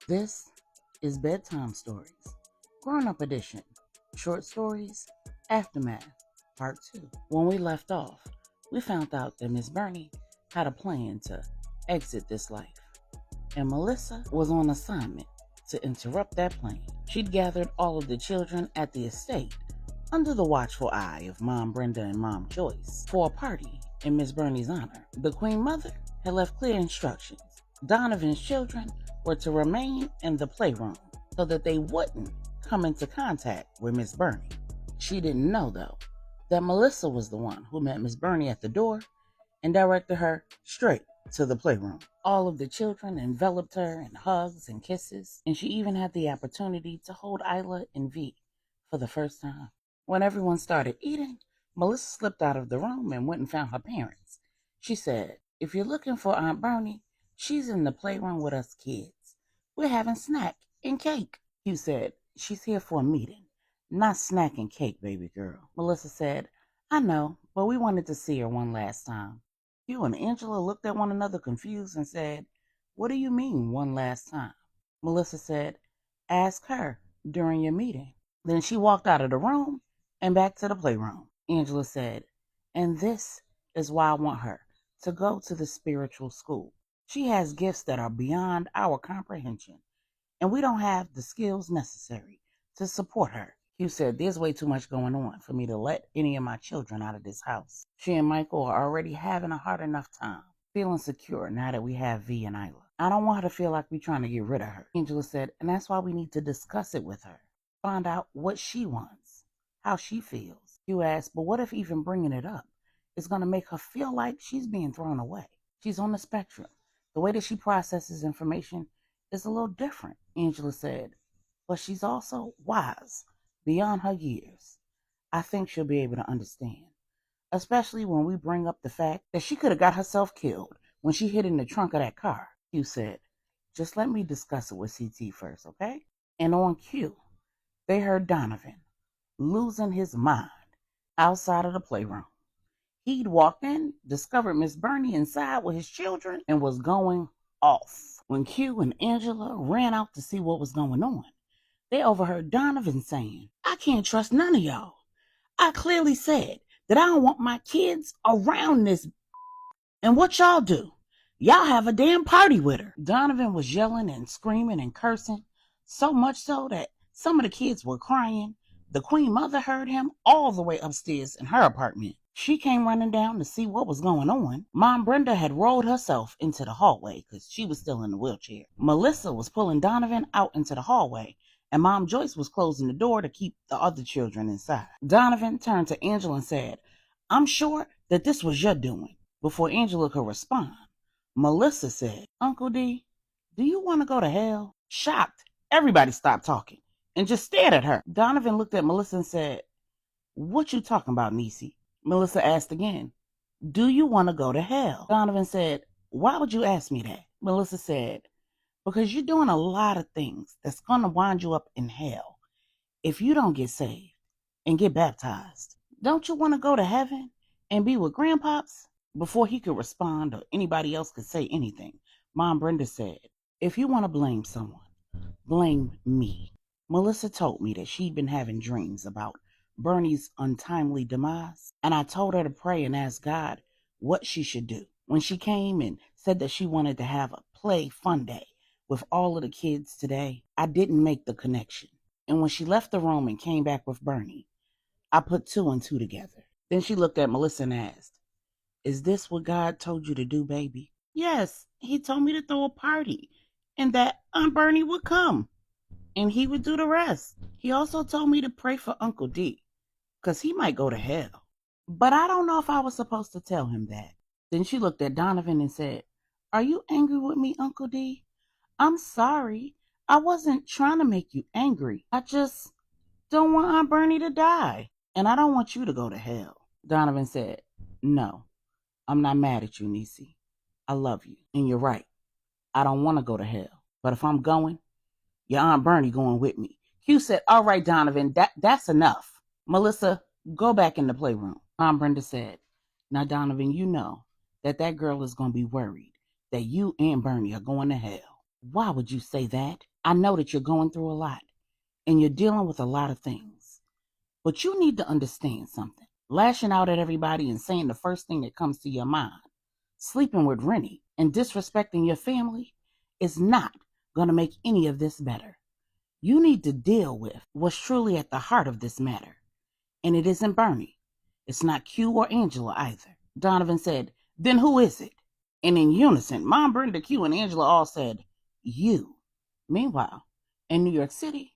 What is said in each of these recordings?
This is Bedtime Stories, Grownup Edition, Short Stories, Aftermath, Part 2. When we left off, we found out that Miss Bernie had a plan to exit this life, and Melissa was on assignment to interrupt that plan. She'd gathered all of the children at the estate under the watchful eye of Mom Brenda and Mom Joyce for a party in Miss Bernie's honor. The Queen Mother had left clear instructions. Donovan's children were to remain in the playroom so that they wouldn't come into contact with Miss Bernie. She didn't know, though, that Melissa was the one who met Miss Bernie at the door and directed her straight to the playroom. All of the children enveloped her in hugs and kisses, and she even had the opportunity to hold Isla and V for the first time. When everyone started eating, Melissa slipped out of the room and went and found her parents. She said, "If you're looking for Aunt Bernie, she's in the playroom with us kids. We're having snack and cake." Hugh said, "She's here for a meeting, not snack and cake, baby girl." Melissa said, "I know, but we wanted to see her one last time." Hugh and Angela looked at one another confused and said, "What do you mean, one last time?" Melissa said, "Ask her during your meeting." Then she walked out of the room and back to the playroom. Angela said, "And this is why I want her to go to the spiritual school. She has gifts that are beyond our comprehension, and we don't have the skills necessary to support her." Hugh said, "There's way too much going on for me to let any of my children out of this house. She and Michael are already having a hard enough time, feeling secure now that we have V and Isla. I don't want her to feel like we're trying to get rid of her." Angela said, "And that's why we need to discuss it with her. Find out what she wants, how she feels." Hugh asked, "But what if even bringing it up is going to make her feel like she's being thrown away? She's on the spectrum. The way that she processes information is a little different." Angela said, "But she's also wise, beyond her years. I think she'll be able to understand, especially when we bring up the fact that she could have got herself killed when she hid in the trunk of that car." Hugh said, "Just let me discuss it with CT first, okay?" And on cue, they heard Donovan losing his mind outside of the playroom. He'd walked in, discovered Miss Bernie inside with his children, and was going off. When Q and Angela ran out to see what was going on, they overheard Donovan saying, "I can't trust none of y'all. I clearly said that I don't want my kids around this, and what y'all do? Y'all have a damn party with her." Donovan was yelling and screaming and cursing, so much so that some of the kids were crying. The Queen Mother heard him all the way upstairs in her apartment. She came running down to see what was going on. Mom Brenda had rolled herself into the hallway because she was still in the wheelchair. Melissa was pulling Donovan out into the hallway, and Mom Joyce was closing the door to keep the other children inside. Donovan turned to Angela and said, "I'm sure that this was your doing." Before Angela could respond, Melissa said, "Uncle D, do you want to go to hell?" Shocked, everybody stopped talking and just stared at her. Donovan looked at Melissa and said, "What you talking about, Niecy?" Melissa asked again, "Do you want to go to hell?" Donovan said, "Why would you ask me that?" Melissa said, "Because you're doing a lot of things that's going to wind you up in hell if you don't get saved and get baptized. Don't you want to go to heaven and be with Grandpops?" Before he could respond or anybody else could say anything, Mom Brenda said, "If you want to blame someone, blame me. Melissa told me that she'd been having dreams about Bernie's untimely demise, and I told her to pray and ask God what she should do. When she came and said that she wanted to have a play fun day with all of the kids today, I didn't make the connection. And when she left the room and came back with Bernie, I put two and two together." Then she looked at Melissa and asked, "Is this what God told you to do, baby?" "Yes, he told me to throw a party and that Aunt Bernie would come and he would do the rest. He also told me to pray for Uncle D, because he might go to hell. But I don't know if I was supposed to tell him that." Then she looked at Donovan and said, "Are you angry with me, Uncle D?" "I'm sorry. I wasn't trying to make you angry. I just don't want Aunt Bernie to die. And I don't want you to go to hell." Donovan said, "No, I'm not mad at you, Niecy. I love you. And you're right. I don't want to go to hell. But if I'm going, your Aunt Bernie going with me." Hugh said, "All right, Donovan, that's enough. Melissa, go back in the playroom." Mom Brenda said, "Now, Donovan, you know that girl is going to be worried that you and Bernie are going to hell." "Why would you say that?" I know that you're going through a lot and you're dealing with a lot of things, but you need to understand something. Lashing out at everybody and saying the first thing that comes to your mind, sleeping with Rennie, and disrespecting your family is not going to make any of this better. You need to deal with what's truly at the heart of this matter. And it isn't Bernie. It's not Q or Angela either. Donovan said, then who is it? And in unison, Mom, Brenda, Q, and Angela all said, you. Meanwhile, in New York City,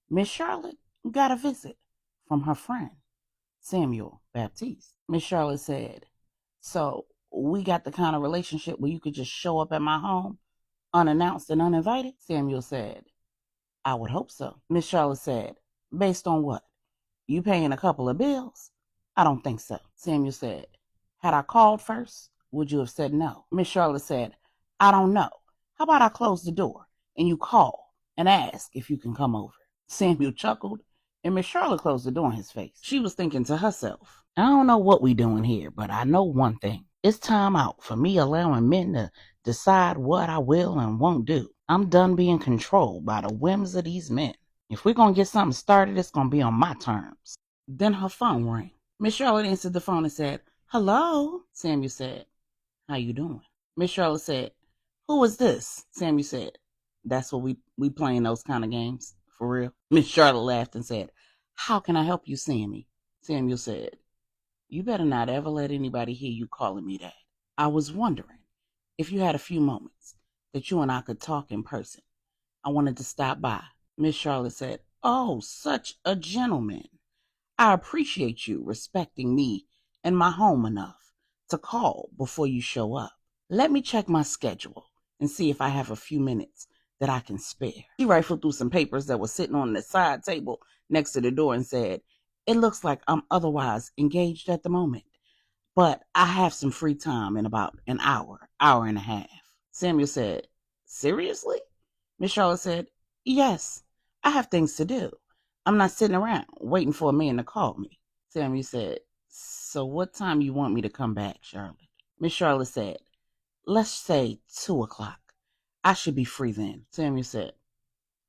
Miss Charlotte got a visit from her friend, Samuel Baptiste. Miss Charlotte said, so we got the kind of relationship where you could just show up at my home unannounced and uninvited? Samuel said, I would hope so. Miss Charlotte said, based on what? You paying a couple of bills? I don't think so. Samuel said, had I called first, would you have said no? Miss Charlotte said, I don't know. How about I close the door and you call and ask if you can come over? Samuel chuckled and Miss Charlotte closed the door in his face. She was thinking to herself, I don't know what we doing here, but I know one thing. It's time out for me allowing men to decide what I will and won't do. I'm done being controlled by the whims of these men. If we're going to get something started, it's going to be on my terms. Then her phone rang. Miss Charlotte answered the phone and said, hello? Samuel said, how you doing? Miss Charlotte said, who is this? Samuel said, that's what we playing those kind of games, for real. Miss Charlotte laughed and said, how can I help you, Sammy? Samuel said, you better not ever let anybody hear you calling me that. I was wondering if you had a few moments that you and I could talk in person. I wanted to stop by. Miss Charlotte said, oh, such a gentleman. I appreciate you respecting me and my home enough to call before you show up. Let me check my schedule and see if I have a few minutes that I can spare. She rifled through some papers that were sitting on the side table next to the door and said, it looks like I'm otherwise engaged at the moment, but I have some free time in about an hour and a half. Samuel said, seriously? Miss Charlotte said, yes, I have things to do. I'm not sitting around waiting for a man to call me. Samuel said, so what time you want me to come back, Charlotte? Miss Charlotte said, let's say 2 o'clock. I should be free then. Samuel said,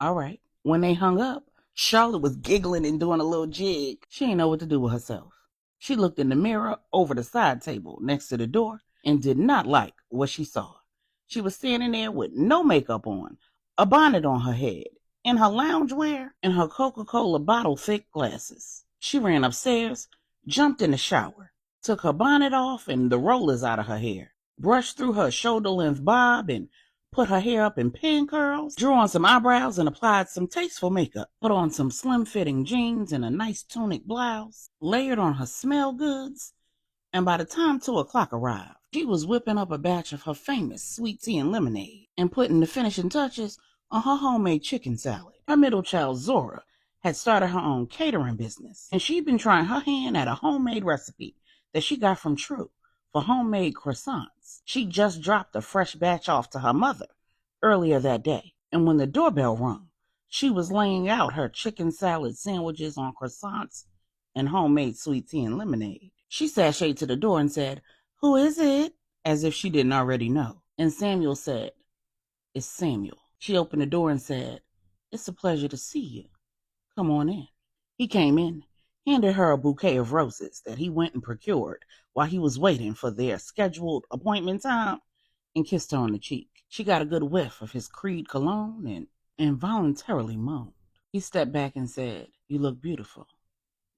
all right. When they hung up, Charlotte was giggling and doing a little jig. She didn't know what to do with herself. She looked in the mirror over the side table next to the door and did not like what she saw. She was standing there with no makeup on, a bonnet on her head, in her loungewear, and her Coca-Cola bottle-thick glasses. She ran upstairs, jumped in the shower, took her bonnet off and the rollers out of her hair, brushed through her shoulder-length bob and put her hair up in pin curls, drew on some eyebrows and applied some tasteful makeup, put on some slim-fitting jeans and a nice tunic blouse, layered on her smell goods, and by the time 2 o'clock arrived, she was whipping up a batch of her famous sweet tea and lemonade and putting the finishing touches on her homemade chicken salad. Her middle child, Zora, had started her own catering business, and she'd been trying her hand at a homemade recipe that she got from True for homemade croissants. She just dropped a fresh batch off to her mother earlier that day, and when the doorbell rung, she was laying out her chicken salad sandwiches on croissants and homemade sweet tea and lemonade. She sashayed to the door and said, who is it? As if she didn't already know. And Samuel said, it's Samuel. She opened the door and said, it's a pleasure to see you. Come on in. He came in, handed her a bouquet of roses that he went and procured while he was waiting for their scheduled appointment time, and kissed her on the cheek. She got a good whiff of his Creed cologne and involuntarily moaned. He stepped back and said, you look beautiful.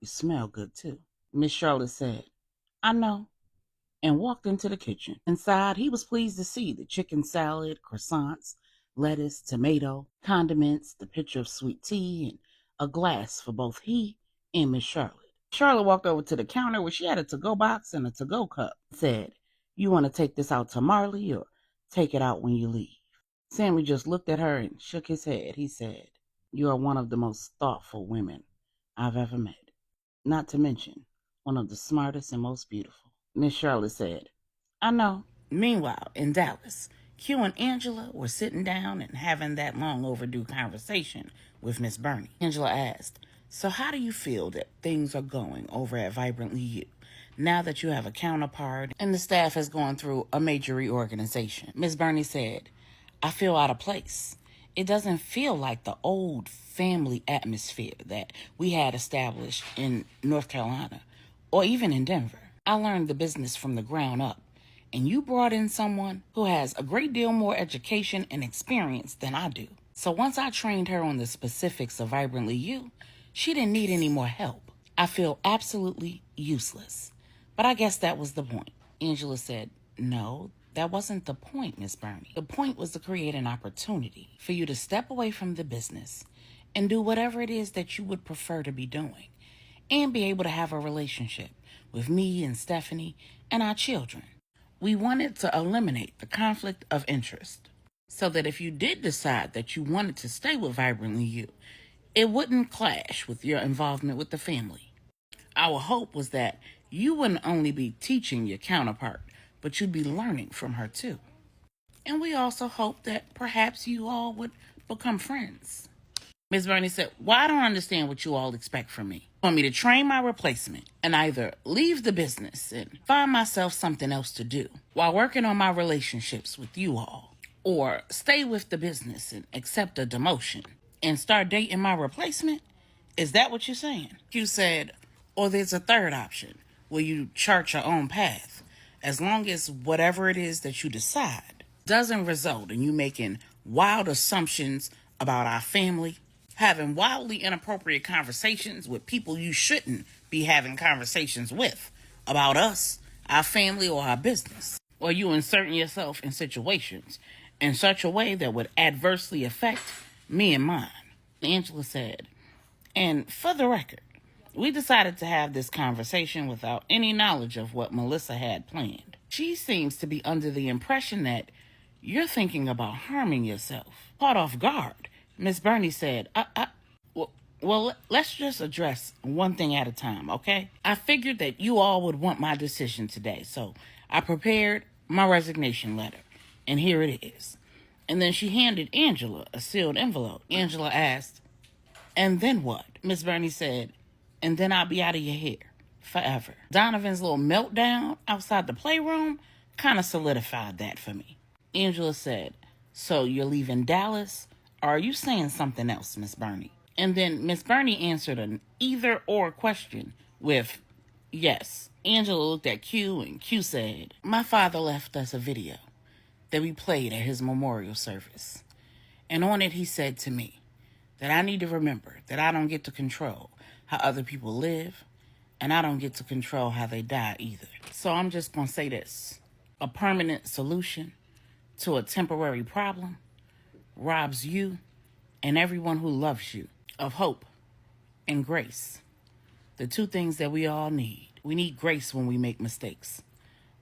You smell good too. Miss Charlotte said, I know, and walked into the kitchen. Inside, he was pleased to see the chicken salad, croissants, lettuce, tomato, condiments, the pitcher of sweet tea, and a glass for both he and Miss Charlotte. Charlotte walked over to the counter where she had a to-go box and a to-go cup and said, you want to take this out to Marley or take it out when you leave? Sammy just looked at her and shook his head. He said, you are one of the most thoughtful women I've ever met. Not to mention, one of the smartest and most beautiful. Miss Charlotte said, I know. Meanwhile, in Dallas, Q and Angela were sitting down and having that long overdue conversation with Miss Bernie. Angela asked, so how do you feel that things are going over at Vibrantly You, now that you have a counterpart and the staff has gone through a major reorganization? Miss Bernie said, I feel out of place. It doesn't feel like the old family atmosphere that we had established in North Carolina or even in Denver. I learned the business from the ground up, and you brought in someone who has a great deal more education and experience than I do. So once I trained her on the specifics of Vibrantly You, she didn't need any more help. I feel absolutely useless. But I guess that was the point. Angela said, "No, that wasn't the point, Miss Burney. The point was to create an opportunity for you to step away from the business and do whatever it is that you would prefer to be doing and be able to have a relationship with me and Stephanie and our children. We wanted to eliminate the conflict of interest so that if you did decide that you wanted to stay with Vibrantly You, it wouldn't clash with your involvement with the family. Our hope was that you wouldn't only be teaching your counterpart, but you'd be learning from her too. And we also hoped that perhaps you all would become friends." Ms. Burney said, "Well, I don't understand what you all expect from me. You want me to train my replacement and either leave the business and find myself something else to do while working on my relationships with you all, or stay with the business and accept a demotion and start dating my replacement? Is that what you're saying?" You said, "Or there's a third option where you chart your own path, as long as whatever it is that you decide doesn't result in you making wild assumptions about our family, having wildly inappropriate conversations with people you shouldn't be having conversations with about us, our family, or our business, or you inserting yourself in situations in such a way that would adversely affect me and mine." Angela said, "And for the record, we decided to have this conversation without any knowledge of what Melissa had planned. She seems to be under the impression that you're thinking about harming yourself." Caught off guard, Miss Burney said, well, let's just address one thing at a time, okay? I figured that you all would want my decision today, so I prepared my resignation letter, and here it is." And then she handed Angela a sealed envelope. Angela asked, "And then what?" Miss Burney said, "And then I'll be out of your hair forever." Donovan's little meltdown outside the playroom kind of solidified that for me. Angela said, "So you're leaving Dallas, or are you saying something else, Miss Burney?" And then Miss Burney answered an either-or question with, "Yes." Angela looked at Q, and Q said, "My father left us a video that we played at his memorial service. And on it he said to me that I need to remember that I don't get to control how other people live, and I don't get to control how they die either. So I'm just going to say this. A permanent solution to a temporary problem robs you and everyone who loves you of hope and grace. The two things that we all need. We need grace when we make mistakes.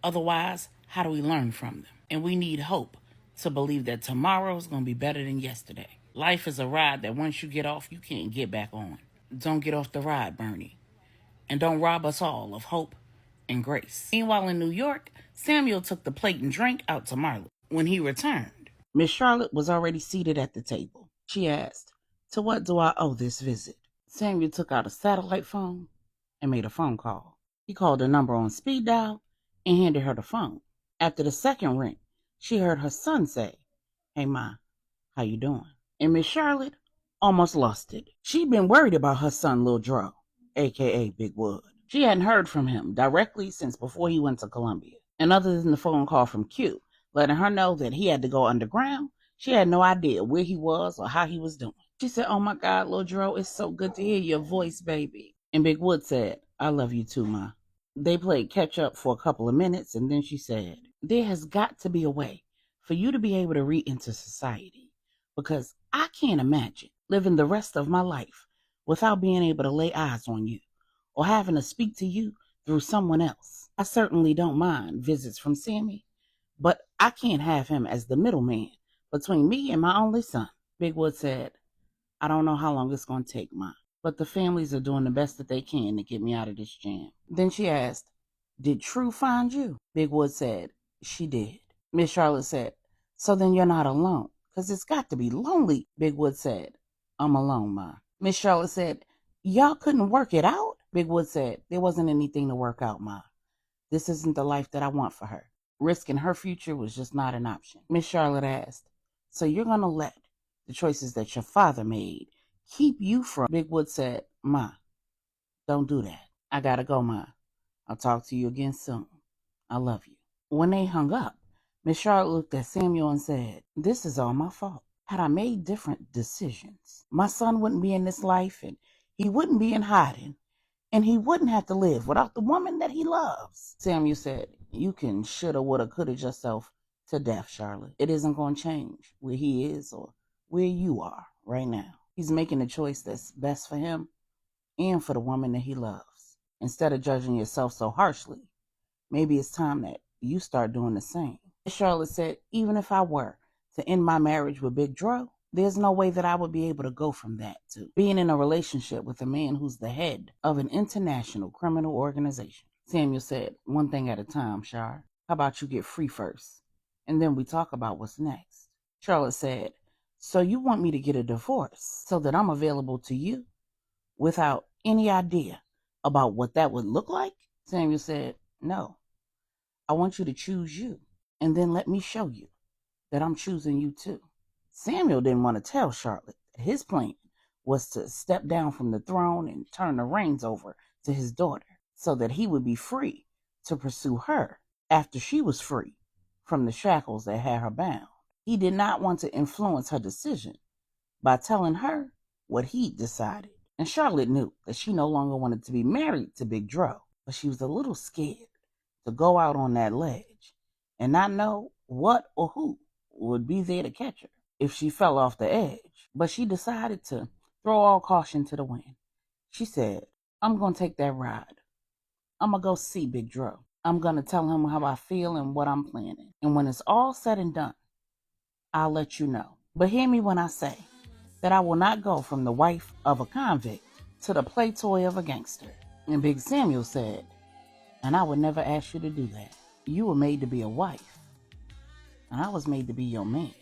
Otherwise, how do we learn from them? And we need hope to believe that tomorrow is going to be better than yesterday. Life is a ride that once you get off, you can't get back on. Don't get off the ride, Bernie. And don't rob us all of hope and grace." Meanwhile, in New York, Samuel took the plate and drink out to Marla. When he returned, Miss Charlotte was already seated at the table. She asked, "To what do I owe this visit?" Samuel took out a satellite phone and made a phone call. He called a number on speed dial and handed her the phone. After the second ring, she heard her son say, "Hey, Ma, how you doing?" And Miss Charlotte almost lost it. She'd been worried about her son, Lil Dro, a.k.a. Big Wood. She hadn't heard from him directly since before he went to Columbia. And other than the phone call from Q, letting her know that he had to go underground, she had no idea where he was or how he was doing. She said, "Oh my God, Lil Dro, it's so good to hear your voice, baby." And Big Wood said, "I love you too, Ma." They played catch up for a couple of minutes, and then she said, "There has got to be a way for you to be able to re-enter society, because I can't imagine living the rest of my life without being able to lay eyes on you or having to speak to you through someone else. I certainly don't mind visits from Sammy, but I can't have him as the middleman between me and my only son." Big Wood said, "I don't know how long it's going to take, Ma, but the families are doing the best that they can to get me out of this jam." Then she asked, "Did True find you?" Big Wood said, "She did." Miss Charlotte said, "So then you're not alone, because it's got to be lonely." Big Wood said, "I'm alone, Ma." Miss Charlotte said, "Y'all couldn't work it out?" Big Wood said, "There wasn't anything to work out, Ma. This isn't the life that I want for her. Risking her future was just not an option." Miss Charlotte asked, "So you're going to let The choices that your father made keep you from. Big Wood said, Ma, don't do that. I gotta go, Ma. I'll talk to you again soon. I love you. When they hung up, Miss Charlotte looked at Samuel and said, this is all my fault. Had I made different decisions, my son wouldn't be in this life, and he wouldn't be in hiding, and he wouldn't have to live without the woman that he loves. Samuel said, you can shoulda, woulda, coulda yourself to death, Charlotte. It isn't going to change where he is or where you are right now. He's making a choice that's best for him and for the woman that he loves. Instead of judging yourself so harshly, maybe it's time that you start doing the same. Charlotte said, even if I were to end my marriage with Big Dro, there's no way that I would be able to go from that to being in a relationship with a man who's the head of an international criminal organization. Samuel said, one thing at a time, Char. How about you get free first, and then we talk about what's next? Charlotte said, so you want me to get a divorce so that I'm available to you without any idea about what that would look like? Samuel said, no. I want you to choose you, and then let me show you that I'm choosing you too. Samuel didn't want to tell Charlotte that his plan was to step down from the throne and turn the reins over to his daughter so that he would be free to pursue her after she was free from the shackles that had her bound. He did not want to influence her decision by telling her what he decided. And Charlotte knew that she no longer wanted to be married to Big Dro, but she was a little scared to go out on that ledge and not know what or who would be there to catch her if she fell off the edge. But she decided to throw all caution to the wind. She said, I'm going to take that ride. I'm going to go see Big Dro. I'm going to tell him how I feel and what I'm planning. And when it's all said and done, I'll let you know. But hear me when I say that I will not go from the wife of a convict to the play toy of a gangster. And Big Samuel said, and I would never ask you to do that. You were made to be a wife, and I was made to be your man.